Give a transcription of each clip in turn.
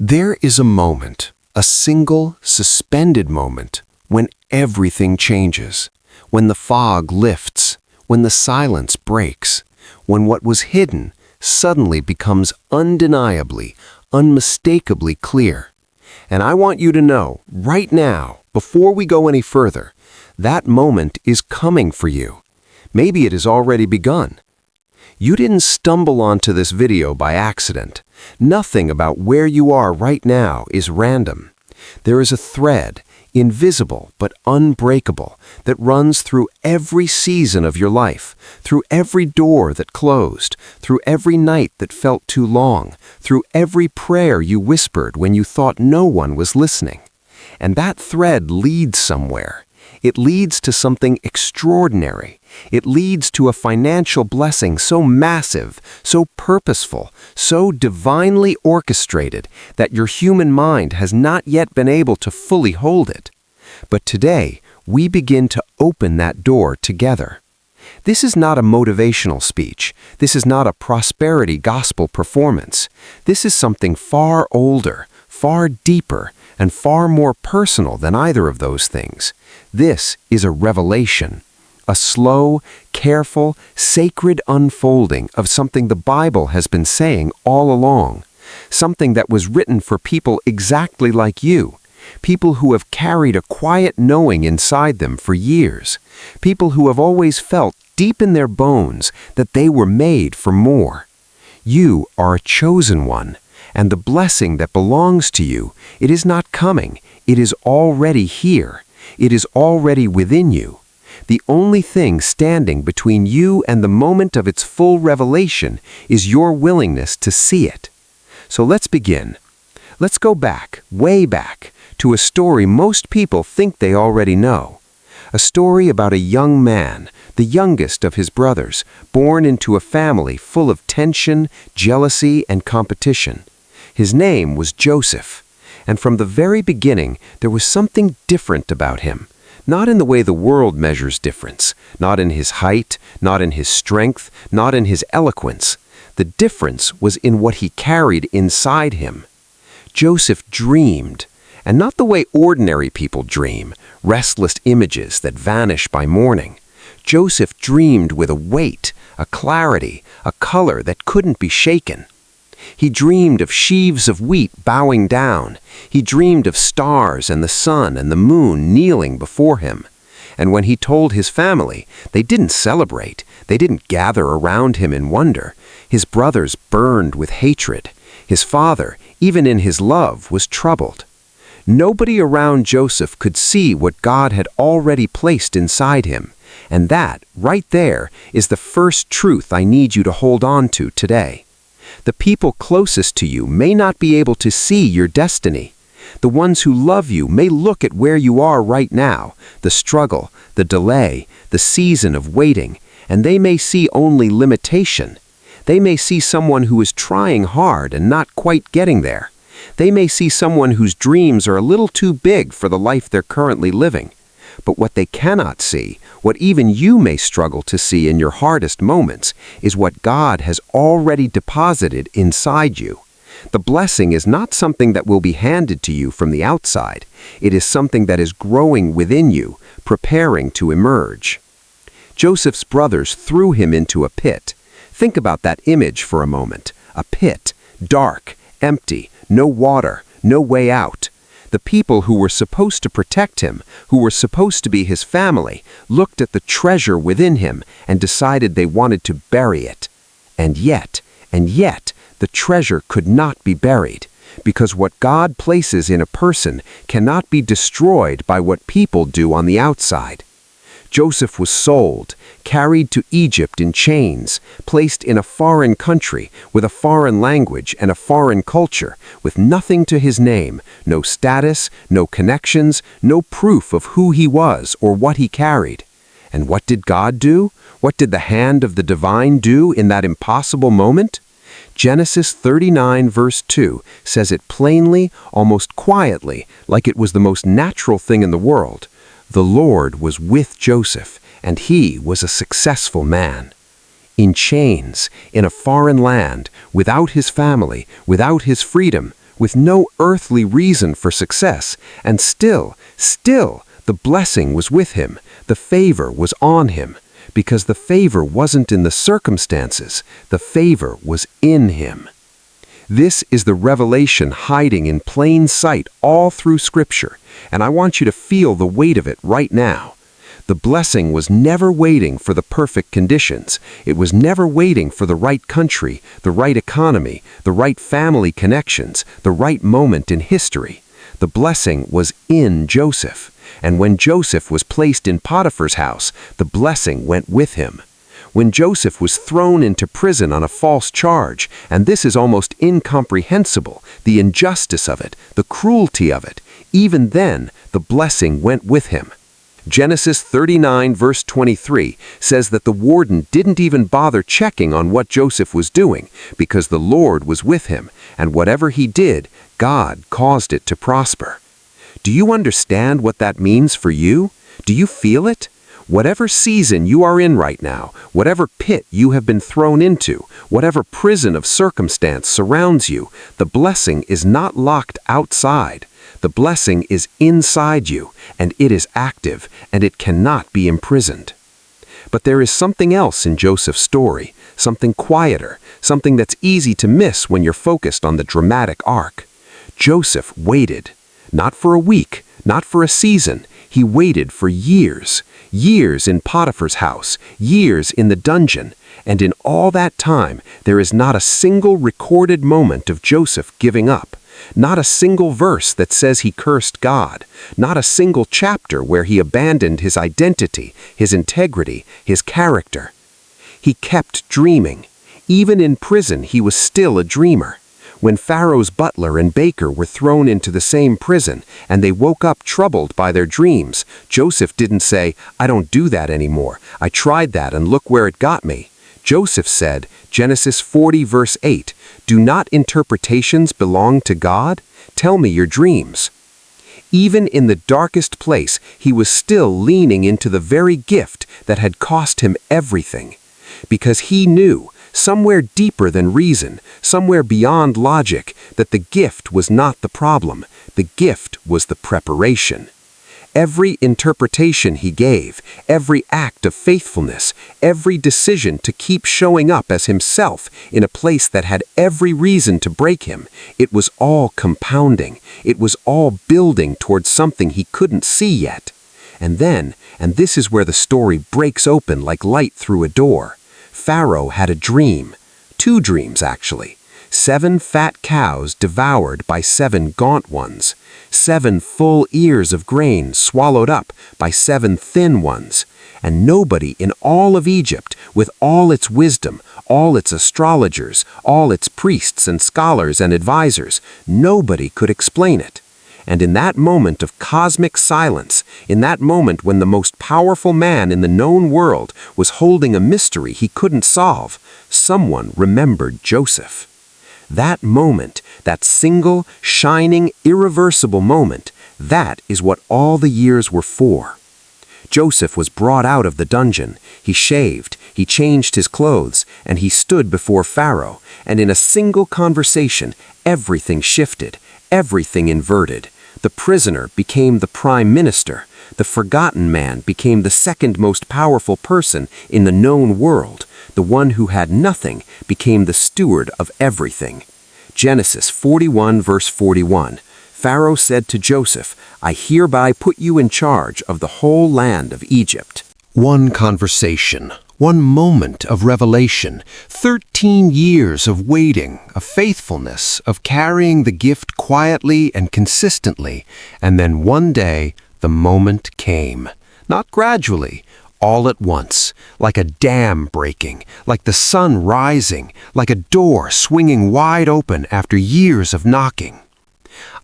There is a moment, a single, suspended moment, when everything changes, when the fog lifts, when the silence breaks, when what was hidden suddenly becomes undeniably, unmistakably clear. And I want you to know, right now, before we go any further, that moment is coming for you. Maybe it has already begun. You didn't stumble onto this video by accident. Nothing about where you are right now is random. There is a thread, invisible but unbreakable, that runs through every season of your life, through every door that closed, through every night that felt too long, through every prayer you whispered when you thought no one was listening. And that thread leads somewhere. It leads to something extraordinary. It leads to a financial blessing so massive, so purposeful, so divinely orchestrated that your human mind has not yet been able to fully hold it. But today, we begin to open that door together. This is not a motivational speech. This is not a prosperity gospel performance. This is something far older, far deeper, and far more personal than either of those things. This is a revelation, a slow, careful, sacred unfolding of something the Bible has been saying all along, something that was written for people exactly like you, people who have carried a quiet knowing inside them for years, people who have always felt deep in their bones that they were made for more. You are a chosen one. And the blessing that belongs to you, it is not coming, it is already here. It is already within you. The only thing standing between you and the moment of its full revelation is your willingness to see it. So let's begin. Let's go back, way back, to a story most people think they already know. A story about a young man, the youngest of his brothers, born into a family full of tension, jealousy, and competition. His name was Joseph, and from the very beginning there was something different about him, not in the way the world measures difference, not in his height, not in his strength, not in his eloquence. The difference was in what he carried inside him. Joseph dreamed, and not the way ordinary people dream, restless images that vanish by morning. Joseph dreamed with a weight, a clarity, a color that couldn't be shaken. He dreamed of sheaves of wheat bowing down. He dreamed of stars and the sun and the moon kneeling before him. And when he told his family, they didn't celebrate. They didn't gather around him in wonder. His brothers burned with hatred. His father, even in his love, was troubled. Nobody around Joseph could see what God had already placed inside him. And that, right there, is the first truth I need you to hold on to today. The people closest to you may not be able to see your destiny. The ones who love you may look at where you are right now, the struggle, the delay, the season of waiting, and they may see only limitation. They may see someone who is trying hard and not quite getting there. They may see someone whose dreams are a little too big for the life they're currently living. But what they cannot see, what even you may struggle to see in your hardest moments, is what God has already deposited inside you. The blessing is not something that will be handed to you from the outside. It is something that is growing within you, preparing to emerge. Joseph's brothers threw him into a pit. Think about that image for a moment. A pit, dark, empty, no water, no way out. The people who were supposed to protect him, who were supposed to be his family, looked at the treasure within him and decided they wanted to bury it. And yet, the treasure could not be buried, because what God places in a person cannot be destroyed by what people do on the outside. Joseph was sold, carried to Egypt in chains, placed in a foreign country with a foreign language and a foreign culture, with nothing to his name, no status, no connections, no proof of who he was or what he carried. And what did God do? What did the hand of the divine do in that impossible moment? Genesis 39 verse 2 says it plainly, almost quietly, like it was the most natural thing in the world. The Lord was with Joseph, and he was a successful man. In chains, in a foreign land, without his family, without his freedom, with no earthly reason for success, and still, the blessing was with him, the favor was on him, because the favor wasn't in the circumstances, the favor was in him. This is the revelation hiding in plain sight all through Scripture, and I want you to feel the weight of it right now. The blessing was never waiting for the perfect conditions. It was never waiting for the right country, the right economy, the right family connections, the right moment in history. The blessing was in Joseph, and when Joseph was placed in Potiphar's house, the blessing went with him. When Joseph was thrown into prison on a false charge, and this is almost incomprehensible, the injustice of it, the cruelty of it, even then the blessing went with him. Genesis 39 verse 23 says that the warden didn't even bother checking on what Joseph was doing because the Lord was with him, and whatever he did, God caused it to prosper. Do you understand what that means for you? Do you feel it? Whatever season you are in right now, whatever pit you have been thrown into, whatever prison of circumstance surrounds you, the blessing is not locked outside. The blessing is inside you, and it is active, and it cannot be imprisoned. But there is something else in Joseph's story, something quieter, something that's easy to miss when you're focused on the dramatic arc. Joseph waited, not for a week, not for a season. He waited for years, years in Potiphar's house, years in the dungeon, and in all that time there is not a single recorded moment of Joseph giving up. Not a single verse that says he cursed God. Not a single chapter where he abandoned his identity, his integrity, his character. He kept dreaming. Even in prison, he was still a dreamer. When Pharaoh's butler and baker were thrown into the same prison, and they woke up troubled by their dreams, Joseph didn't say, "I don't do that anymore. I tried that and look where it got me." Joseph said, Genesis 40 verse 8, "Do not interpretations belong to God? Tell me your dreams." Even in the darkest place, he was still leaning into the very gift that had cost him everything. Because he knew, somewhere deeper than reason, somewhere beyond logic, that the gift was not the problem. The gift was the preparation. Every interpretation he gave, every act of faithfulness, every decision to keep showing up as himself in a place that had every reason to break him, it was all compounding. It was all building towards something he couldn't see yet. And then, and this is where the story breaks open like light through a door, Pharaoh had a dream. 2 dreams, actually. 7 fat cows devoured by 7 gaunt ones. 7 full ears of grain swallowed up by 7 thin ones. And nobody in all of Egypt, with all its wisdom, all its astrologers, all its priests and scholars and advisors, nobody could explain it. And in that moment of cosmic silence, in that moment when the most powerful man in the known world was holding a mystery he couldn't solve, someone remembered Joseph. That moment, that single, shining, irreversible moment, that is what all the years were for. Joseph was brought out of the dungeon. He shaved, he changed his clothes, and he stood before Pharaoh, and in a single conversation, everything shifted, everything inverted. The prisoner became the prime minister. The forgotten man became the second most powerful person in the known world. The one who had nothing became the steward of everything. Genesis 41 verse 41. Pharaoh said to Joseph, "I hereby put you in charge of the whole land of Egypt." One conversation, one moment of revelation, 13 years of waiting, of faithfulness, of carrying the gift quietly and consistently, and then one day the moment came. Not gradually, all at once, like a dam breaking, like the sun rising, like a door swinging wide open after years of knocking.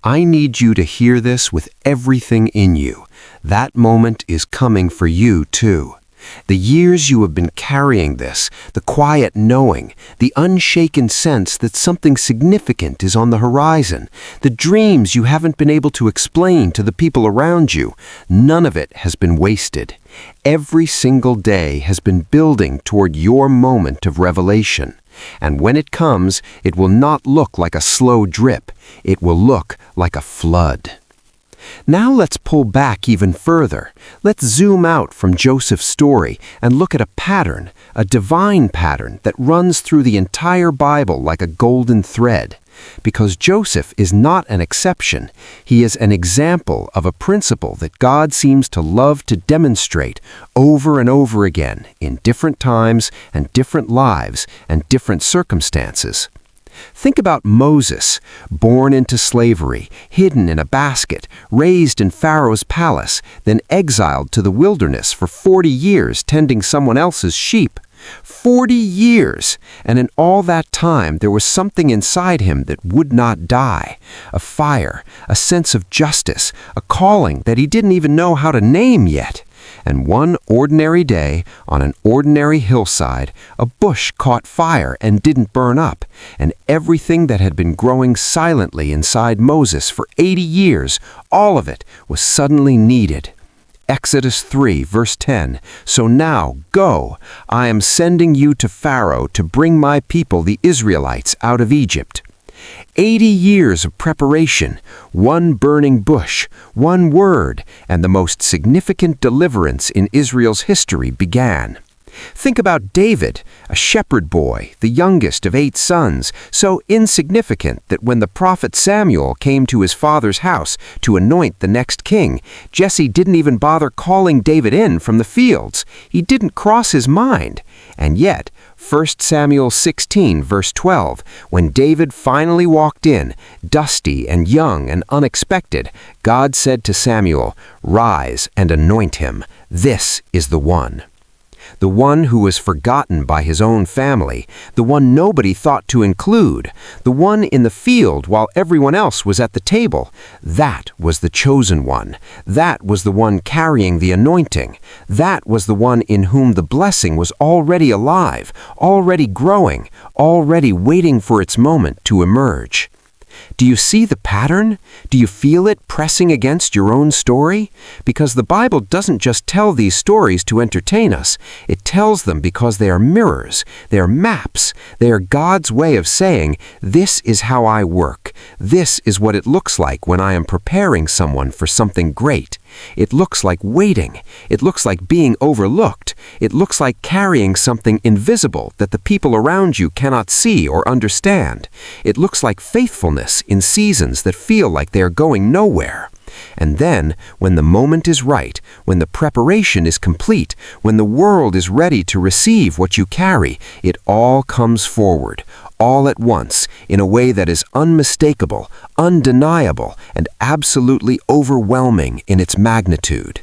I need you to hear this with everything in you. That moment is coming for you too. The years you have been carrying this, the quiet knowing, the unshaken sense that something significant is on the horizon, the dreams you haven't been able to explain to the people around you, none of it has been wasted. Every single day has been building toward your moment of revelation. And when it comes, it will not look like a slow drip. It will look like a flood. Now let's pull back even further. Let's zoom out from Joseph's story and look at a pattern, a divine pattern that runs through the entire Bible like a golden thread. Because Joseph is not an exception, he is an example of a principle that God seems to love to demonstrate over and over again in different times and different lives and different circumstances. Think about Moses, born into slavery, hidden in a basket, raised in Pharaoh's palace, then exiled to the wilderness for 40 years tending someone else's sheep. 40 years! And in all that time there was something inside him that would not die. A fire, a sense of justice, a calling that he didn't even know how to name yet. And one ordinary day, on an ordinary hillside, a bush caught fire and didn't burn up, and everything that had been growing silently inside Moses for 80 years, all of it, was suddenly needed. Exodus 3, verse 10, "So now, go, I am sending you to Pharaoh to bring my people the Israelites out of Egypt." 80 years of preparation, one burning bush, one word, and the most significant deliverance in Israel's history began. Think about David, a shepherd boy, the youngest of 8 sons, so insignificant that when the prophet Samuel came to his father's house to anoint the next king, Jesse didn't even bother calling David in from the fields. He didn't cross his mind. And yet, 1 Samuel 16, verse 12, when David finally walked in, dusty and young and unexpected, God said to Samuel, "Rise and anoint him. This is the one." The one who was forgotten by his own family, the one nobody thought to include, the one in the field while everyone else was at the table. That was the chosen one. That was the one carrying the anointing. That was the one in whom the blessing was already alive, already growing, already waiting for its moment to emerge. Do you see the pattern? Do you feel it pressing against your own story? Because the Bible doesn't just tell these stories to entertain us. It tells them because they are mirrors, they are maps, they are God's way of saying, this is how I work. This is what it looks like when I am preparing someone for something great. It looks like waiting. It looks like being overlooked. It looks like carrying something invisible that the people around you cannot see or understand. It looks like faithfulness in seasons that feel like they are going nowhere. And then, when the moment is right, when the preparation is complete, when the world is ready to receive what you carry, it all comes forward, all at once, in a way that is unmistakable, undeniable, and absolutely overwhelming in its magnitude.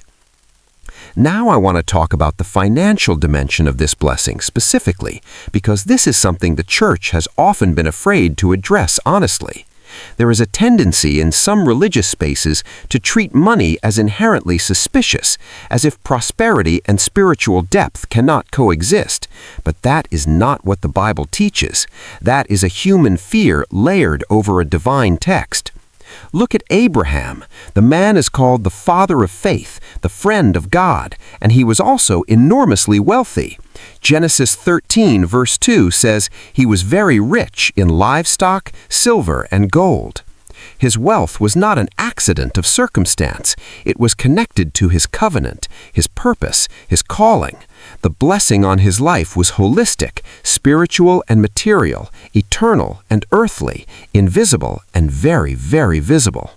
Now I want to talk about the financial dimension of this blessing specifically, because this is something the church has often been afraid to address honestly. There is a tendency in some religious spaces to treat money as inherently suspicious, as if prosperity and spiritual depth cannot coexist. But that is not what the Bible teaches. That is a human fear layered over a divine text. Look at Abraham. The man is called the father of faith, the friend of God, and he was also enormously wealthy. Genesis 13, verse 2 says he was very rich in livestock, silver, and gold. His wealth was not an accident of circumstance. It was connected to his covenant, his purpose, his calling. The blessing on his life was holistic, spiritual and material, eternal and earthly, invisible and very, very visible.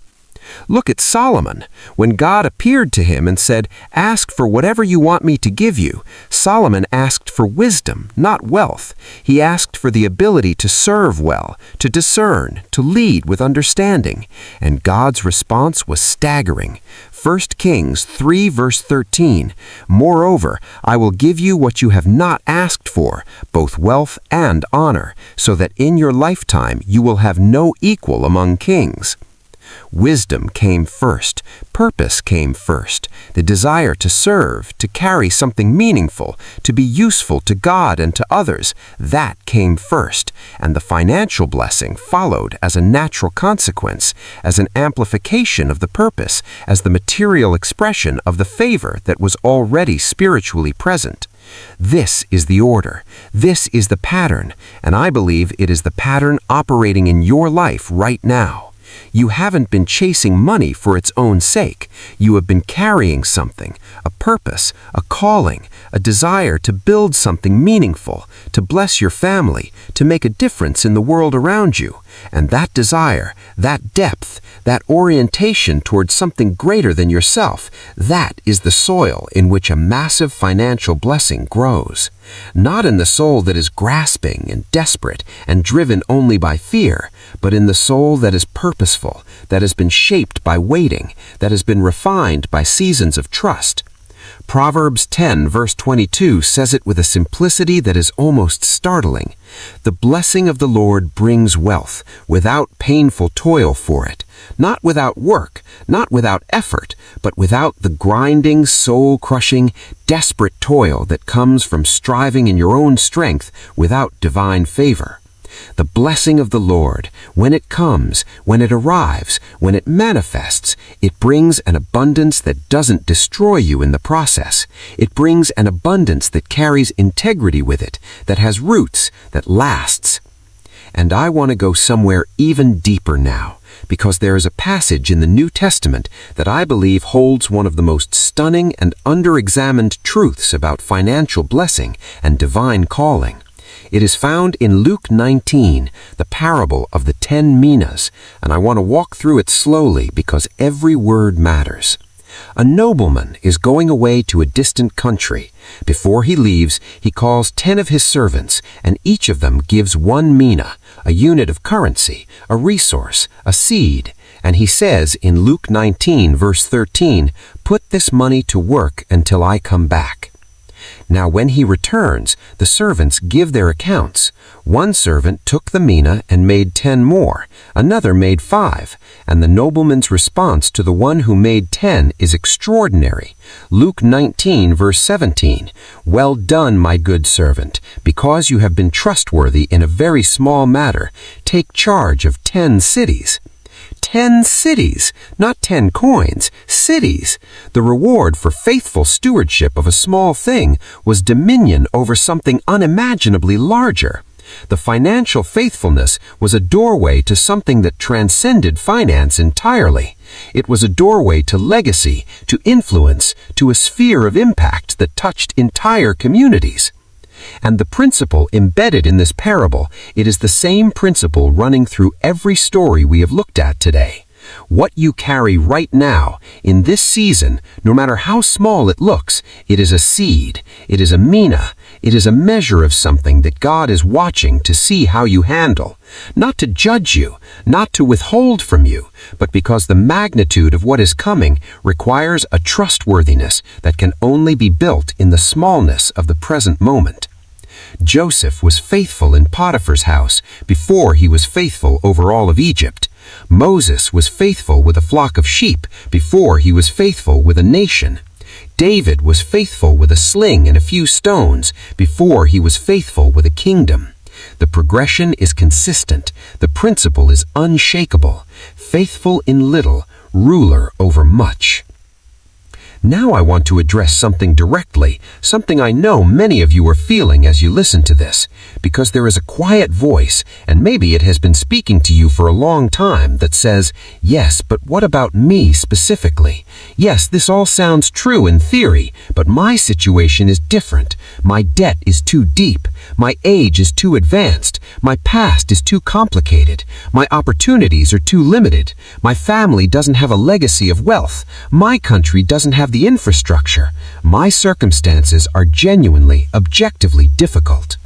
Look at Solomon. When God appeared to him and said, "Ask for whatever you want me to give you," Solomon asked for wisdom, not wealth. He asked for the ability to serve well, to discern, to lead with understanding. And God's response was staggering. 1 Kings 3, verse 13, "Moreover, I will give you what you have not asked for, both wealth and honor, so that in your lifetime you will have no equal among kings." Wisdom came first. Purpose came first. The desire to serve, to carry something meaningful, to be useful to God and to others, that came first. And the financial blessing followed as a natural consequence, as an amplification of the purpose, as the material expression of the favor that was already spiritually present. This is the order. This is the pattern, and I believe it is the pattern operating in your life right now. You haven't been chasing money for its own sake. You have been carrying something, a purpose, a calling, a desire to build something meaningful, to bless your family, to make a difference in the world around you. And that desire, that depth, that orientation towards something greater than yourself, that is the soil in which a massive financial blessing grows. Not in the soul that is grasping and desperate and driven only by fear, but in the soul that is purposeful, that has been shaped by waiting, that has been refined by seasons of trust. Proverbs 10 verse 22 says it with a simplicity that is almost startling. The blessing of the Lord brings wealth without painful toil for it, not without work, not without effort, but without the grinding, soul-crushing, desperate toil that comes from striving in your own strength without divine favor. The blessing of the Lord, when it comes, when it arrives, when it manifests, it brings an abundance that doesn't destroy you in the process. It brings an abundance that carries integrity with it, that has roots, that lasts. And I want to go somewhere even deeper now, because there is a passage in the New Testament that I believe holds one of the most stunning and under-examined truths about financial blessing and divine calling. It is found in Luke 19, the parable of the 10 minas, and I want to walk through it slowly because every word matters. A nobleman is going away to a distant country. Before he leaves, he calls 10 of his servants, and each of them gives 1 mina, a unit of currency, a resource, a seed. And he says in Luke 19, verse 13, "Put this money to work until I come back." Now when he returns, the servants give their accounts. One servant took the mina and made 10 more, another made 5, and the nobleman's response to the one who made 10 is extraordinary. Luke 19, verse 17, "Well done, my good servant, because you have been trustworthy in a very small matter. Take charge of 10 cities." 10 cities, not 10 coins, cities. The reward for faithful stewardship of a small thing was dominion over something unimaginably larger. The financial faithfulness was a doorway to something that transcended finance entirely. It was a doorway to legacy, to influence, to a sphere of impact that touched entire communities. And the principle embedded in this parable, it is the same principle running through every story we have looked at today. What you carry right now, in this season, no matter how small it looks, it is a seed, it is a mina, it is a measure of something that God is watching to see how you handle. Not to judge you, not to withhold from you, but because the magnitude of what is coming requires a trustworthiness that can only be built in the smallness of the present moment. Joseph was faithful in Potiphar's house before he was faithful over all of Egypt. Moses was faithful with a flock of sheep before he was faithful with a nation. David was faithful with a sling and a few stones before he was faithful with a kingdom. The progression is consistent. The principle is unshakable. Faithful in little, ruler over much. Now I want to address something directly, something I know many of you are feeling as you listen to this, because there is a quiet voice, and maybe it has been speaking to you for a long time, that says, "Yes, but what about me specifically? Yes, this all sounds true in theory, but my situation is different. My debt is too deep. My age is too advanced. My past is too complicated. My opportunities are too limited. My family doesn't have a legacy of wealth. My country doesn't have the infrastructure. My circumstances are genuinely, objectively difficult."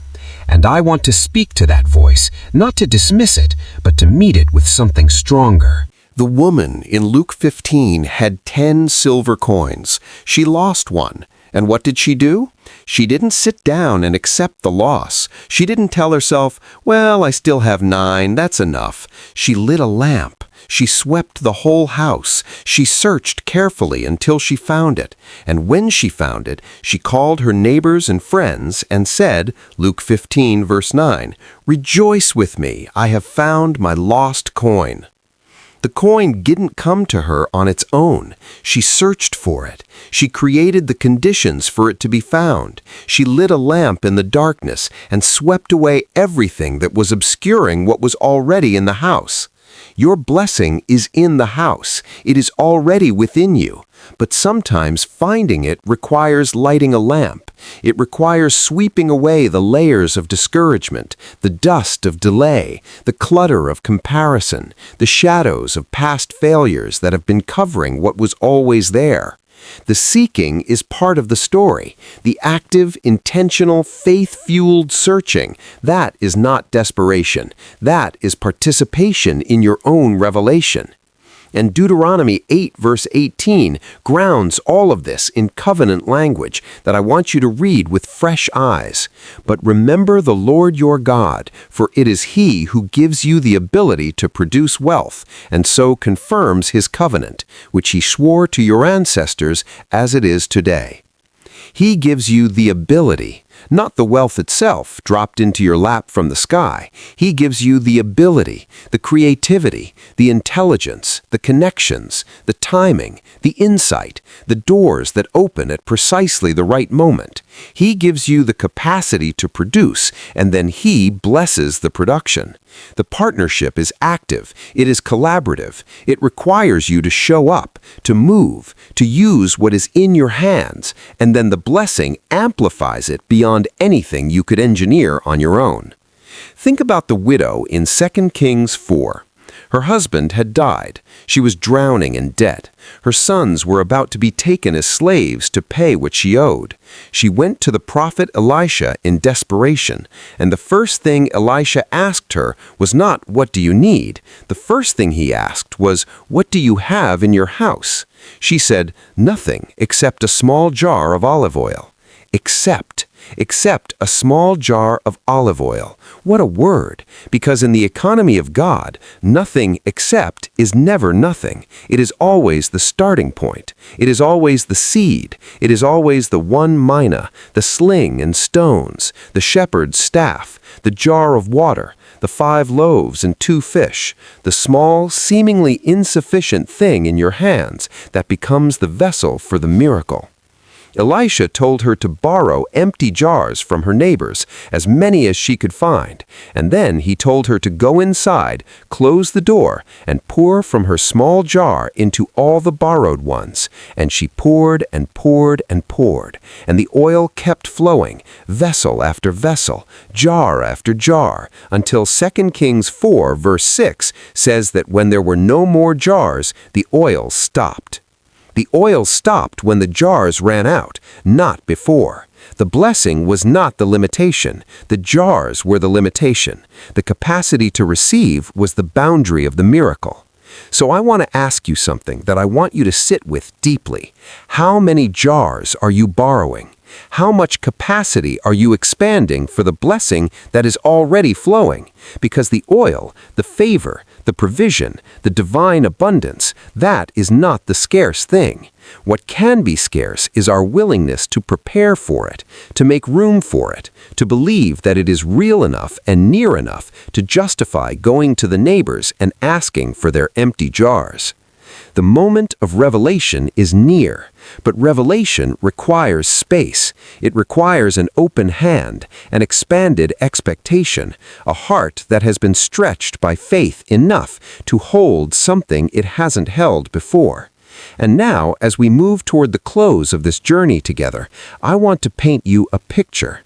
And I want to speak to that voice, not to dismiss it, but to meet it with something stronger. The woman in Luke 15 had 10 silver coins. She lost one. And what did she do? She didn't sit down and accept the loss. She didn't tell herself, "Well, I still have 9, that's enough." She lit a lamp. She swept the whole house. She searched carefully until she found it. And when she found it, she called her neighbors and friends and said, Luke 15, verse 9, "Rejoice with me, I have found my lost coin." The coin didn't come to her on its own. She searched for it. She created the conditions for it to be found. She lit a lamp in the darkness and swept away everything that was obscuring what was already in the house. Your blessing is in the house. It is already within you. But sometimes finding it requires lighting a lamp. It requires sweeping away the layers of discouragement, the dust of delay, the clutter of comparison, the shadows of past failures that have been covering what was always there. The seeking is part of the story. The active, intentional, faith-fueled searching, that is not desperation. That is participation in your own revelation. And Deuteronomy 8 verse 18 grounds all of this in covenant language that I want you to read with fresh eyes. But remember the Lord your God, for it is He who gives you the ability to produce wealth, and so confirms His covenant, which He swore to your ancestors as it is today. He gives you the ability, not the wealth itself dropped into your lap from the sky. He gives you the ability, the creativity, the intelligence, the connections, the timing, the insight, the doors that open at precisely the right moment. He gives you the capacity to produce, and then He blesses the production. The partnership is active, it is collaborative, it requires you to show up, to move, to use what is in your hands, and then the blessing amplifies it beyond anything you could engineer on your own. Think about the widow in 2 Kings 4. Her husband had died. She was drowning in debt. Her sons were about to be taken as slaves to pay what she owed. She went to the prophet Elisha in desperation, and the first thing Elisha asked her was not, "What do you need?" The first thing he asked was, "What do you have in your house?" She said, "Nothing except a small jar of olive oil." Except a small jar of olive oil. What a word! Because in the economy of God, nothing except is never nothing. It is always the starting point. It is always the seed. It is always the one mina, the sling and stones, the shepherd's staff, the jar of water, the 5 loaves and 2 fish, the small, seemingly insufficient thing in your hands that becomes the vessel for the miracle. Elisha told her to borrow empty jars from her neighbors, as many as she could find, and then he told her to go inside, close the door, and pour from her small jar into all the borrowed ones. And she poured and poured and poured, and the oil kept flowing, vessel after vessel, jar after jar, until 2 Kings 4 verse 6 says that when there were no more jars, the oil stopped. The oil stopped when the jars ran out, not before. The blessing was not the limitation. The jars were the limitation. The capacity to receive was the boundary of the miracle. So I want to ask you something that I want you to sit with deeply. How many jars are you borrowing? How much capacity are you expanding for the blessing that is already flowing? Because the oil, the favor, the provision, the divine abundance, that is not the scarce thing. What can be scarce is our willingness to prepare for it, to make room for it, to believe that it is real enough and near enough to justify going to the neighbors and asking for their empty jars. The moment of revelation is near, but revelation requires space. It requires an open hand, an expanded expectation, a heart that has been stretched by faith enough to hold something it hasn't held before. And now, as we move toward the close of this journey together, I want to paint you a picture.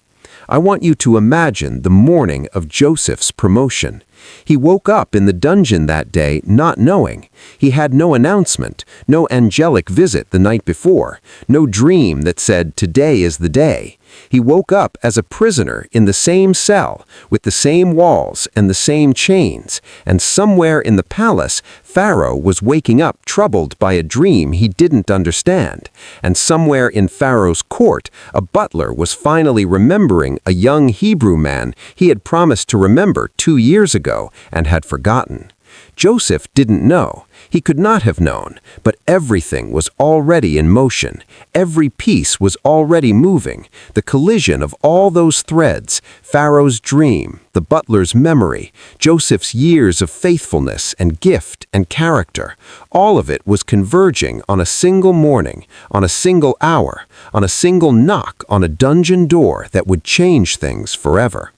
I want you to imagine the morning of Joseph's promotion. He woke up in the dungeon that day not knowing. He had no announcement, no angelic visit the night before, no dream that said, "Today is the day." He woke up as a prisoner in the same cell, with the same walls and the same chains, and somewhere in the palace, Pharaoh was waking up troubled by a dream he didn't understand, and somewhere in Pharaoh's court, a butler was finally remembering a young Hebrew man he had promised to remember 2 years ago and had forgotten. Joseph didn't know. He could not have known, but everything was already in motion. Every piece was already moving. The collision of all those threads, Pharaoh's dream, the butler's memory, Joseph's years of faithfulness and gift and character, all of it was converging on a single morning, on a single hour, on a single knock on a dungeon door that would change things forever.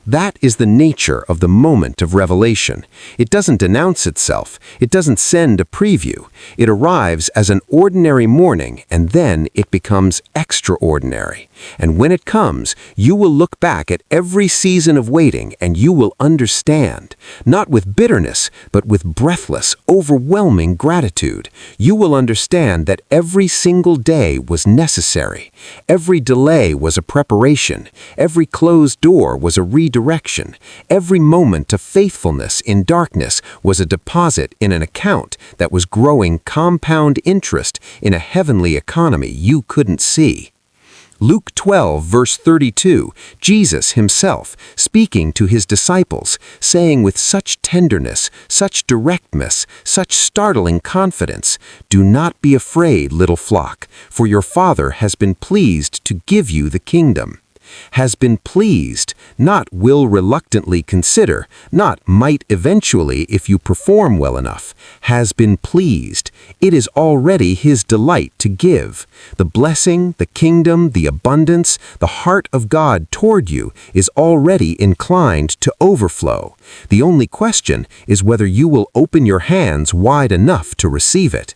That is the nature of the moment of revelation. It doesn't announce itself. It doesn't send a preview. It arrives as an ordinary morning, and then it becomes extraordinary. And when it comes, you will look back at every season of waiting and you will understand, not with bitterness, but with breathless, overwhelming gratitude. You will understand that every single day was necessary. Every delay was a preparation. Every closed door was a redirection. Every moment of faithfulness in darkness was a deposit in an account that was growing compound interest in a heavenly economy you couldn't see. Luke 12, verse 32, Jesus himself, speaking to his disciples, saying with such tenderness, such directness, such startling confidence, "Do not be afraid, little flock, for your Father has been pleased to give you the kingdom." Has been pleased, not will reluctantly consider, not might eventually if you perform well enough. Has been pleased. It is already his delight to give. The blessing, the kingdom, the abundance, the heart of God toward you is already inclined to overflow. The only question is whether you will open your hands wide enough to receive it.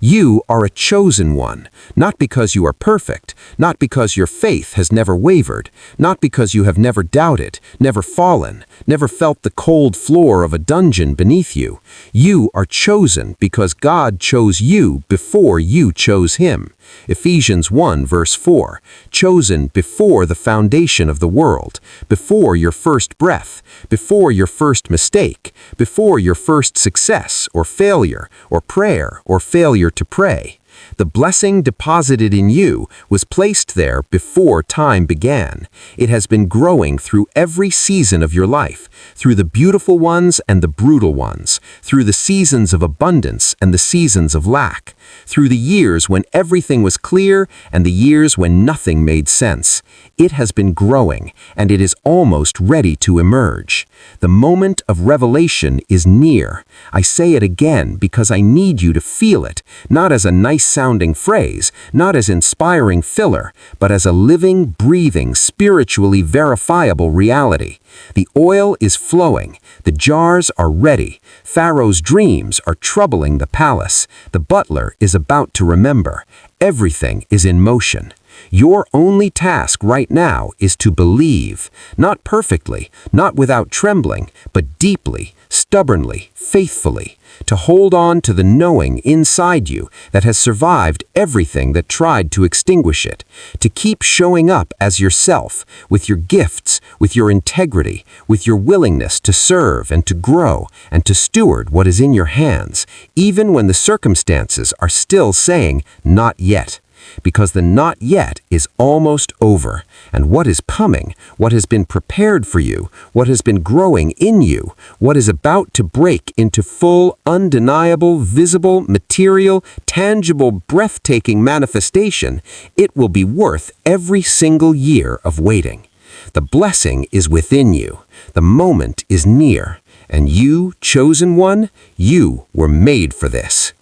You are a chosen one, not because you are perfect, not because your faith has never wavered, not because you have never doubted, never fallen, never felt the cold floor of a dungeon beneath you. You are chosen because God chose you before you chose him. Ephesians 1 verse 4, chosen before the foundation of the world, before your first breath, before your first mistake, before your first success or failure or prayer or failure to pray. The blessing deposited in you was placed there before time began. It has been growing through every season of your life, through the beautiful ones and the brutal ones, through the seasons of abundance and the seasons of lack, through the years when everything was clear and the years when nothing made sense. It has been growing, and it is almost ready to emerge. The moment of revelation is near. I say it again because I need you to feel it, not as a nice-sounding phrase, not as inspiring filler, but as a living, breathing, spiritually verifiable reality. The oil is flowing. The jars are ready. Pharaoh's dreams are troubling the palace. The butler is about to remember. Everything is in motion. Your only task right now is to believe, not perfectly, not without trembling, but deeply, stubbornly, faithfully, to hold on to the knowing inside you that has survived everything that tried to extinguish it, to keep showing up as yourself, with your gifts, with your integrity, with your willingness to serve and to grow and to steward what is in your hands, even when the circumstances are still saying, "Not yet." Because the not yet is almost over, and what is coming, what has been prepared for you, what has been growing in you, what is about to break into full, undeniable, visible, material, tangible, breathtaking manifestation, it will be worth every single year of waiting. The blessing is within you. The moment is near. And you, chosen one, you were made for this.